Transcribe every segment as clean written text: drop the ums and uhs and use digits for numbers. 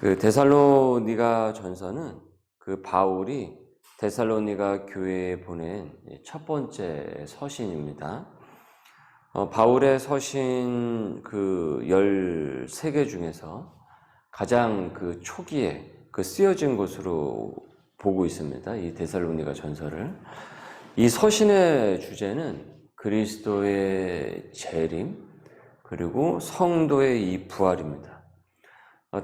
그 데살로니가 전서는 그 바울이 데살로니가 교회에 보낸 첫 번째 서신입니다. 바울의 서신 그 13개 중에서 가장 그 초기에 그 쓰여진 것으로 보고 있습니다. 이 데살로니가 전서를. 이 서신의 주제는 그리스도의 재림 그리고 성도의 이 부활입니다.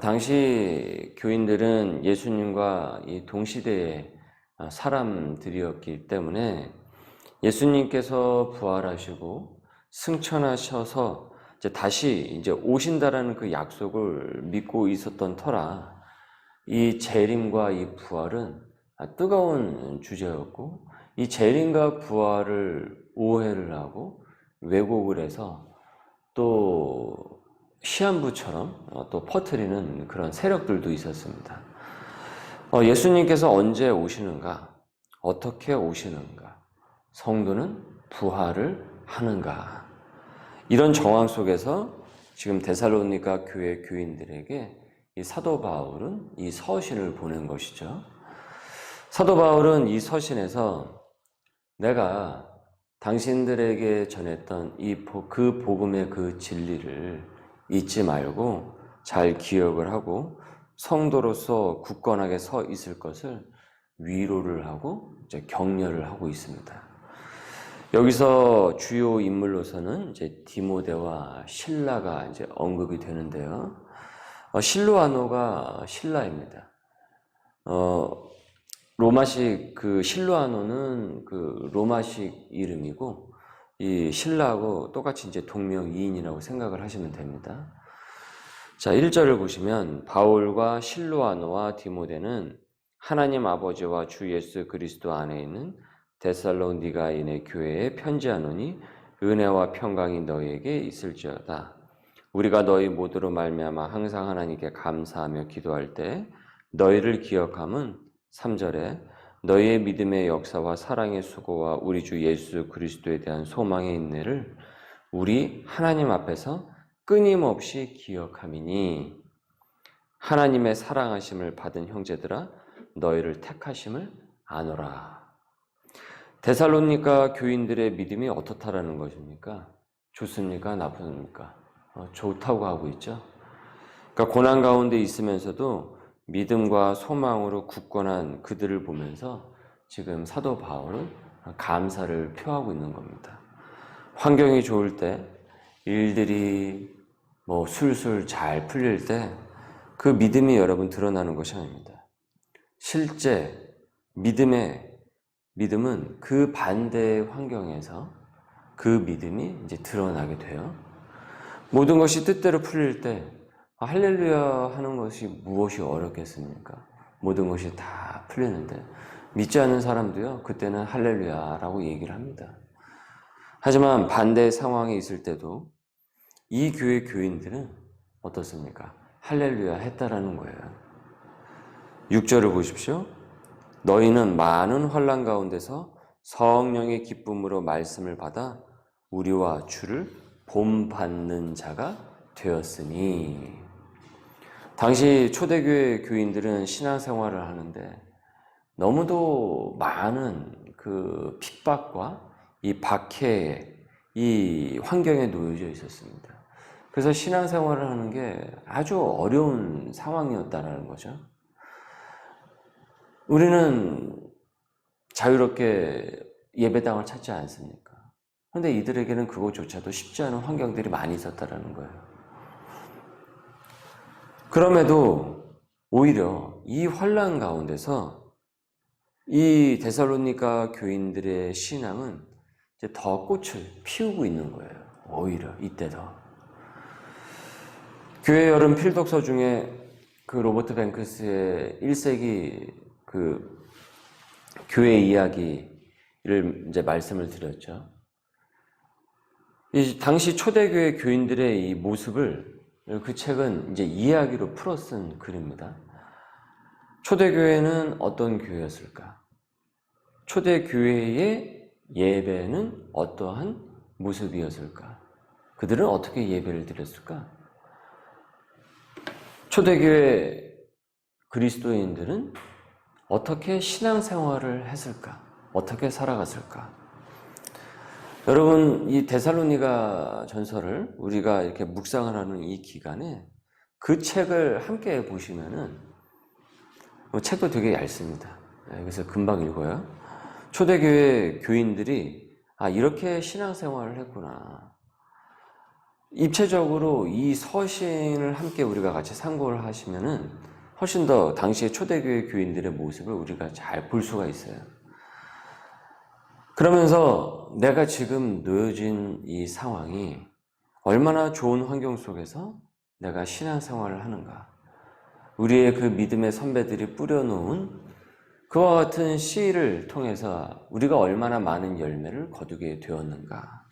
당시 교인들은 예수님과 이 동시대의 사람들이었기 때문에 예수님께서 부활하시고 승천하셔서 다시 오신다라는 그 약속을 믿고 있었던 터라 이 재림과 이 부활은 뜨거운 주제였고, 이 재림과 부활을 오해를 하고 왜곡을 해서 또 시한부처럼 또 퍼뜨리는 그런 세력들도 있었습니다. 예수님께서 언제 오시는가? 어떻게 오시는가? 성도는 부활을 하는가? 이런 정황 속에서 지금 데살로니가 교회 교인들에게 이 사도 바울은 이 서신을 보낸 것이죠. 사도 바울은 이 서신에서 내가 당신들에게 전했던 그 복음의 그 진리를 잊지 말고 잘 기억을 하고 성도로서 굳건하게 서 있을 것을 위로를 하고 격려를 하고 있습니다. 여기서 주요 인물로서는 디모데와 실라가 언급이 되는데요. 실로아노가 신라입니다. 로마식 그 실로아노는 그 로마식 이름이고 이 신라하고 똑같이 동명이인이라고 생각을 하시면 됩니다. 자, 1절을 보시면 바울과 실로아노와 디모데는 하나님 아버지와 주 예수 그리스도 안에 있는 데살로니가인의 교회에 편지하노니 은혜와 평강이 너희에게 있을지어다. 우리가 너희 모두로 말미암아 항상 하나님께 감사하며 기도할 때 너희를 기억함은 3절에 너희의 믿음의 역사와 사랑의 수고와 우리 주 예수 그리스도에 대한 소망의 인내를 우리 하나님 앞에서 끊임없이 기억함이니 하나님의 사랑하심을 받은 형제들아 너희를 택하심을 아노라. 데살로니가 교인들의 믿음이 어떻다라는 것입니까? 좋습니까? 나쁩니까? 좋다고 하고 있죠. 그러니까 고난 가운데 있으면서도 믿음과 소망으로 굳건한 그들을 보면서 지금 사도 바울은 감사를 표하고 있는 겁니다. 환경이 좋을 때, 일들이 술술 잘 풀릴 때 그 믿음이 여러분 드러나는 것이 아닙니다. 실제 믿음은 그 반대의 환경에서 그 믿음이 드러나게 돼요. 모든 것이 뜻대로 풀릴 때 할렐루야 하는 것이 무엇이 어렵겠습니까? 모든 것이 다 풀리는데 믿지 않는 사람도요, 그때는 할렐루야라고 얘기를 합니다. 하지만 반대의 상황에 있을 때도 이 교회 교인들은 어떻습니까? 할렐루야 했다라는 거예요. 6절을 보십시오. 너희는 많은 환난 가운데서 성령의 기쁨으로 말씀을 받아 우리와 주를 본받는 자가 되었으니. 당시 초대교회 교인들은 신앙생활을 하는데 너무도 많은 그 핍박과 이 박해의 이 환경에 놓여져 있었습니다. 그래서 신앙생활을 하는 게 아주 어려운 상황이었다는 거죠. 우리는 자유롭게 예배당을 찾지 않습니까? 그런데 이들에게는 그것조차도 쉽지 않은 환경들이 많이 있었다는 거예요. 그럼에도 오히려 이 환난 가운데서 이 데살로니가 교인들의 신앙은 이제 더 꽃을 피우고 있는 거예요. 오히려 이때 더. 교회 여름 필독서 중에 그 로버트 뱅크스의 1세기 그 교회 이야기를 말씀을 드렸죠. 이 당시 초대교회 교인들의 이 모습을 그 책은 이야기로 풀어 쓴 글입니다. 초대교회는 어떤 교회였을까? 초대교회의 예배는 어떠한 모습이었을까? 그들은 어떻게 예배를 드렸을까? 초대교회 그리스도인들은 어떻게 신앙생활을 했을까? 어떻게 살아갔을까? 여러분, 이 데살로니가 전서를 우리가 이렇게 묵상을 하는 이 기간에 그 책을 함께 보시면은 책도 되게 얇습니다. 그래서 금방 읽어요. 초대교회 교인들이 이렇게 신앙생활을 했구나. 입체적으로 이 서신을 함께 우리가 같이 참고를 하시면은 훨씬 더 당시의 초대교회 교인들의 모습을 우리가 잘 볼 수가 있어요. 그러면서 내가 지금 놓여진 이 상황이 얼마나 좋은 환경 속에서 내가 신앙생활을 하는가. 우리의 그 믿음의 선배들이 뿌려놓은 그와 같은 씨를 통해서 우리가 얼마나 많은 열매를 거두게 되었는가.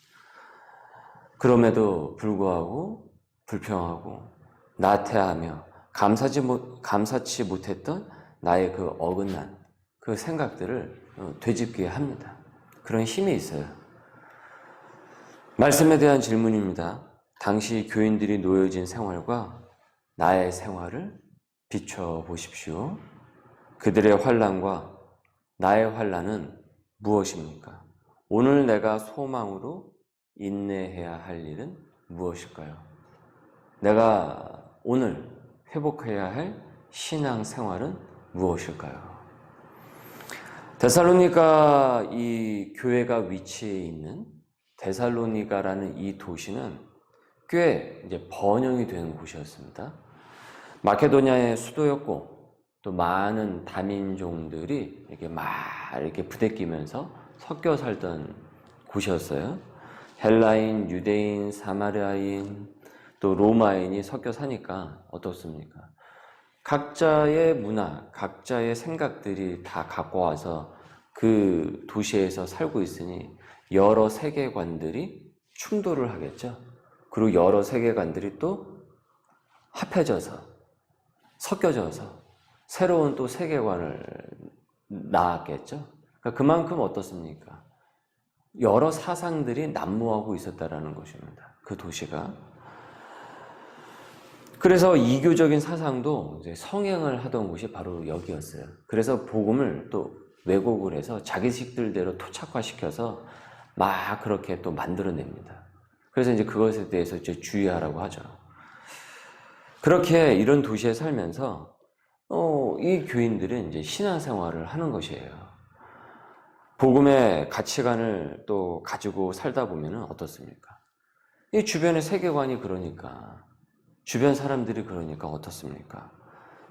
그럼에도 불구하고 불평하고 나태하며 감사치 못했던 나의 그 어긋난 그 생각들을 되짚게 합니다. 그런 힘이 있어요. 말씀에 대한 질문입니다. 당시 교인들이 놓여진 생활과 나의 생활을 비춰보십시오. 그들의 환난과 나의 환난은 무엇입니까? 오늘 내가 소망으로 인내해야 할 일은 무엇일까요? 내가 오늘 회복해야 할 신앙생활은 무엇일까요? 데살로니가 이 교회가 위치해 있는 데살로니가라는 이 도시는 꽤 이제 번영이 된 곳이었습니다. 마케도니아의 수도였고 또 많은 다민족들이 이렇게 부대끼면서 섞여 살던 곳이었어요. 헬라인, 유대인, 사마리아인, 또 로마인이 섞여 사니까 어떻습니까? 각자의 문화, 각자의 생각들이 다 갖고 와서 그 도시에서 살고 있으니 여러 세계관들이 충돌을 하겠죠. 그리고 여러 세계관들이 또 합해져서, 섞여져서 새로운 또 세계관을 낳았겠죠. 그러니까 그만큼 어떻습니까? 여러 사상들이 난무하고 있었다라는 것입니다. 그 도시가. 그래서 이교적인 사상도 이제 성행을 하던 곳이 바로 여기였어요. 그래서 복음을 또 왜곡을 해서 자기식들대로 토착화시켜서 막 그렇게 또 만들어냅니다. 그래서 이제 그것에 대해서 이제 주의하라고 하죠. 그렇게 이런 도시에 살면서 이 교인들은 이제 신앙생활을 하는 것이에요. 복음의 가치관을 또 가지고 살다 보면 어떻습니까? 이 주변의 세계관이 그러니까, 주변 사람들이 그러니까 어떻습니까?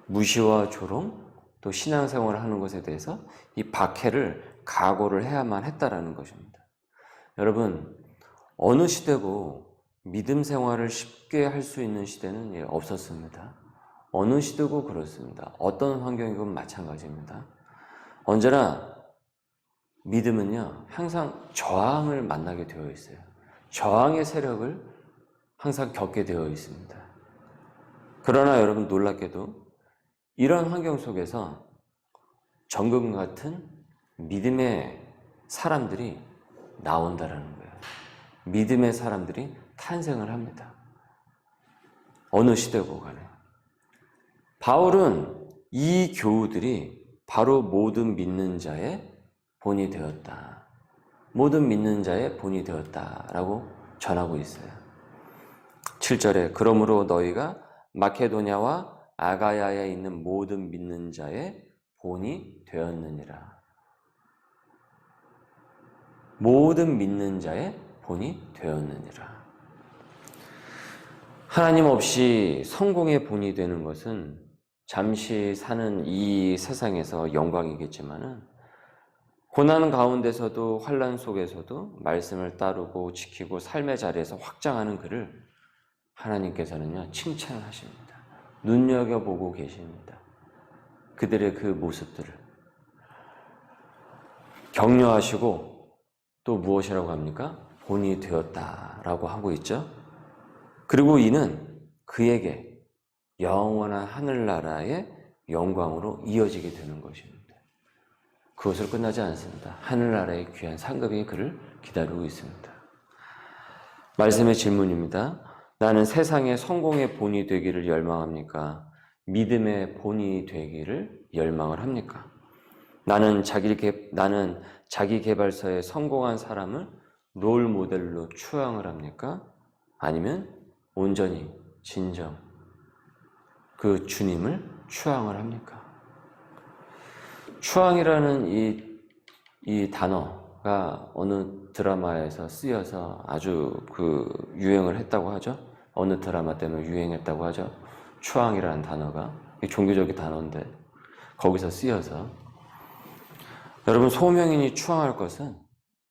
무시와 조롱, 또 신앙생활을 하는 것에 대해서 이 박해를 각오를 해야만 했다라는 것입니다. 여러분, 어느 시대고 믿음 생활을 쉽게 할 수 있는 시대는 없었습니다. 어느 시대고 그렇습니다. 어떤 환경이건 마찬가지입니다. 언제나 믿음은요, 항상 저항을 만나게 되어 있어요. 저항의 세력을 항상 겪게 되어 있습니다. 그러나 여러분 놀랍게도 이런 환경 속에서 정금 같은 믿음의 사람들이 나온다라는 거예요. 믿음의 사람들이 탄생을 합니다. 어느 시대고 간에. 바울은 이 교우들이 바로 모든 믿는 자의 본이 되었다. 모든 믿는 자의 본이 되었다라고 전하고 있어요. 7절에 그러므로 너희가 마케도냐와 아가야에 있는 모든 믿는 자의 본이 되었느니라. 모든 믿는 자의 본이 되었느니라. 하나님 없이 성공의 본이 되는 것은 잠시 사는 이 세상에서 영광이겠지만은 고난 가운데서도 환난 속에서도 말씀을 따르고 지키고 삶의 자리에서 확장하는 그를 하나님께서는요 칭찬하십니다. 눈여겨보고 계십니다. 그들의 그 모습들을 격려하시고 또 무엇이라고 합니까? 본이 되었다라고 하고 있죠. 그리고 이는 그에게 영원한 하늘나라의 영광으로 이어지게 되는 것입니다. 그것으로 끝나지 않습니다. 하늘나라의 귀한 상급이 그를 기다리고 있습니다. 말씀의 질문입니다. 나는 세상의 성공의 본이 되기를 열망합니까? 믿음의 본이 되기를 열망을 합니까? 나는 자기 개발서에 성공한 사람을 롤 모델로 추앙을 합니까? 아니면 온전히 진정 그 주님을 추앙을 합니까? 추앙이라는 이 단어가 어느 드라마에서 쓰여서 아주 유행을 했다고 하죠. 어느 드라마 때문에 유행했다고 하죠. 추앙이라는 단어가 종교적인 단어인데 거기서 쓰여서 여러분 소명인이 추앙할 것은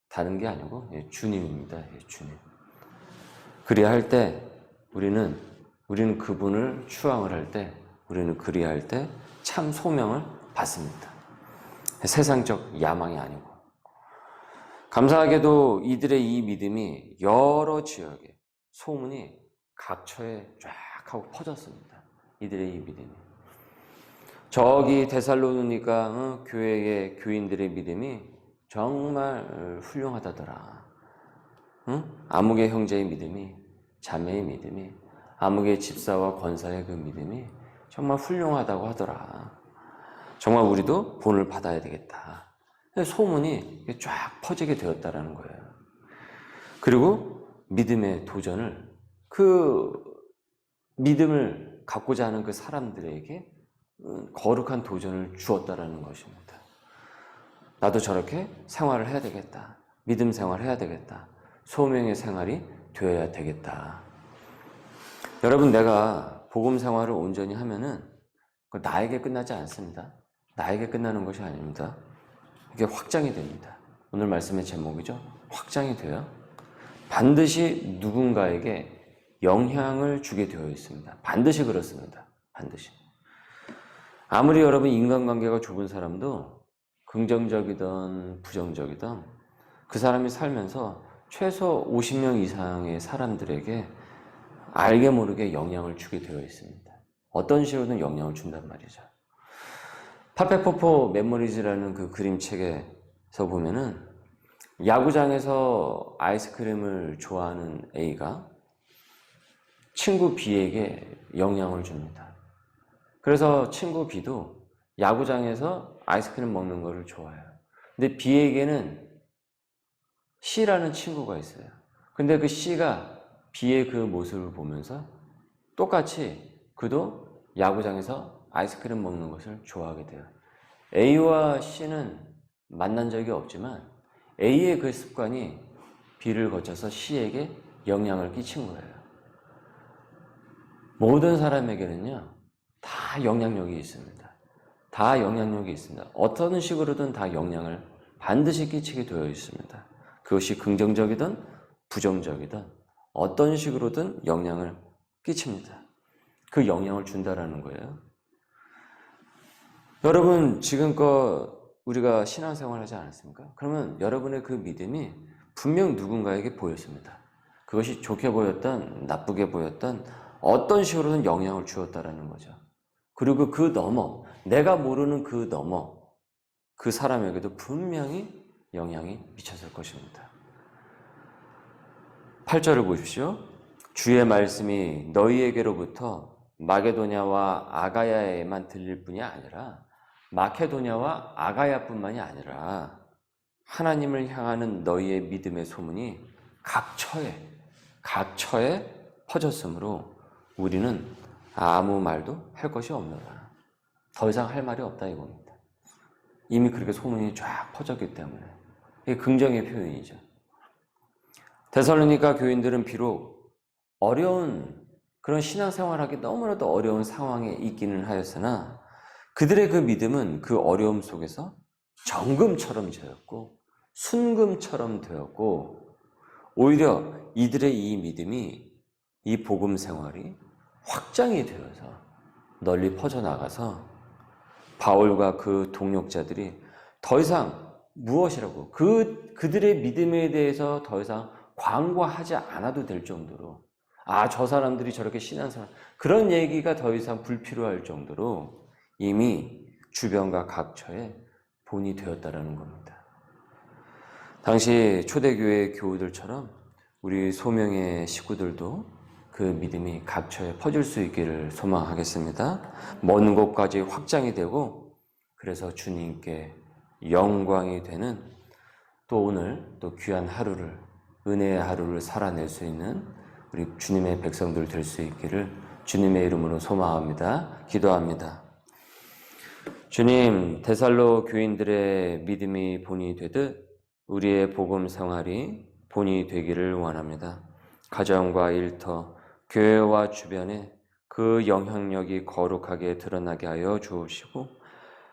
다른 게 아니고 주님입니다. 주님. 그리할 때 우리는 그분을 추앙을 할 때 우리는 그리할 때 참 소명을 받습니다. 세상적 야망이 아니고. 감사하게도 이들의 이 믿음이 여러 지역에 소문이 각처에 쫙 하고 퍼졌습니다. 이들의 이 믿음이. 저기 데살로니가 교회의 교인들의 믿음이 정말 훌륭하다더라. 아무개 형제의 믿음이, 자매의 믿음이, 아무개 집사와 권사의 그 믿음이 정말 훌륭하다고 하더라. 정말 우리도 본을 받아야 되겠다. 소문이 쫙 퍼지게 되었다라는 거예요. 그리고 믿음의 도전을 믿음을 갖고자 하는 그 사람들에게 거룩한 도전을 주었다라는 것입니다. 나도 저렇게 생활을 해야 되겠다. 믿음 생활을 해야 되겠다. 소명의 생활이 되어야 되겠다. 여러분, 내가 복음 생활을 온전히 하면은 나에게 끝나지 않습니다. 나에게 끝나는 것이 아닙니다. 이게 확장이 됩니다. 오늘 말씀의 제목이죠. 확장이 돼요. 반드시 누군가에게 영향을 주게 되어 있습니다. 반드시 그렇습니다. 반드시. 아무리 여러분 인간관계가 좁은 사람도 긍정적이든 부정적이든 그 사람이 살면서 최소 50명 이상의 사람들에게 알게 모르게 영향을 주게 되어 있습니다. 어떤 식으로든 영향을 준단 말이죠. 파페포포 메모리즈라는 그 그림책에서 보면은 야구장에서 아이스크림을 좋아하는 A가 친구 B에게 영향을 줍니다. 그래서 친구 B도 야구장에서 아이스크림 먹는 거를 좋아해요. 근데 B에게는 C라는 친구가 있어요. 근데 그 C가 B의 그 모습을 보면서 똑같이 그도 야구장에서 아이스크림 먹는 것을 좋아하게 돼요. A와 C는 만난 적이 없지만 A의 그 습관이 B를 거쳐서 C에게 영향을 끼친 거예요. 모든 사람에게는요, 다 영향력이 있습니다. 다 영향력이 있습니다. 어떤 식으로든 다 영향을 반드시 끼치게 되어 있습니다. 그것이 긍정적이든 부정적이든 어떤 식으로든 영향을 끼칩니다. 그 영향을 준다라는 거예요. 여러분, 지금껏 우리가 신앙생활 하지 않았습니까? 그러면 여러분의 그 믿음이 분명 누군가에게 보였습니다. 그것이 좋게 보였던 나쁘게 보였던 어떤 식으로든 영향을 주었다라는 거죠. 그리고 그 너머, 내가 모르는 그 너머, 그 사람에게도 분명히 영향이 미쳤을 것입니다. 8절을 보십시오. 주의 말씀이 너희에게로부터 마게도냐와 아가야에만 들릴 뿐이 아니라 마케도냐와 아가야뿐만이 아니라 하나님을 향하는 너희의 믿음의 소문이 각처에 퍼졌으므로 우리는 아무 말도 할 것이 없노라. 더 이상 할 말이 없다 이겁니다. 이미 그렇게 소문이 쫙 퍼졌기 때문에 이게 긍정의 표현이죠. 데살로니가 교인들은 비록 어려운 그런 신앙생활하기 너무나도 어려운 상황에 있기는 하였으나 그들의 그 믿음은 그 어려움 속에서 정금처럼 되었고 순금처럼 되었고 오히려 이들의 이 믿음이 이 복음 생활이 확장이 되어서 널리 퍼져나가서 바울과 그 동역자들이 더 이상 무엇이라고 그들의 믿음에 대해서 더 이상 광고하지 않아도 될 정도로 저 사람들이 저렇게 신앙생활 그런 얘기가 더 이상 불필요할 정도로 이미 주변과 각처에 본이 되었다라는 겁니다. 당시 초대교회 교우들처럼 우리 소명의 식구들도 그 믿음이 각처에 퍼질 수 있기를 소망하겠습니다. 먼 곳까지 확장이 되고 그래서 주님께 영광이 되는 또 오늘 또 귀한 하루를 은혜의 하루를 살아낼 수 있는 우리 주님의 백성들 될 수 있기를 주님의 이름으로 소망합니다. 기도합니다. 주님, 데살로 교인들의 믿음이 본이 되듯 우리의 복음 생활이 본이 되기를 원합니다. 가정과 일터, 교회와 주변에 그 영향력이 거룩하게 드러나게 하여 주옵시고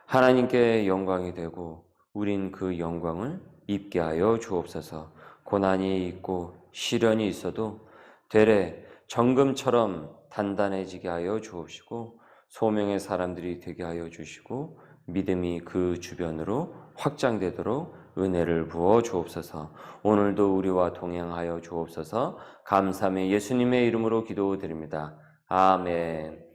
하나님께 영광이 되고 우린 그 영광을 입게 하여 주옵소서. 고난이 있고 시련이 있어도 되레 정금처럼 단단해지게 하여 주옵시고 소명의 사람들이 되게 하여 주시고 믿음이 그 주변으로 확장되도록 은혜를 부어 주옵소서. 오늘도 우리와 동행하여 주옵소서. 감사함에 예수님의 이름으로 기도드립니다. 아멘.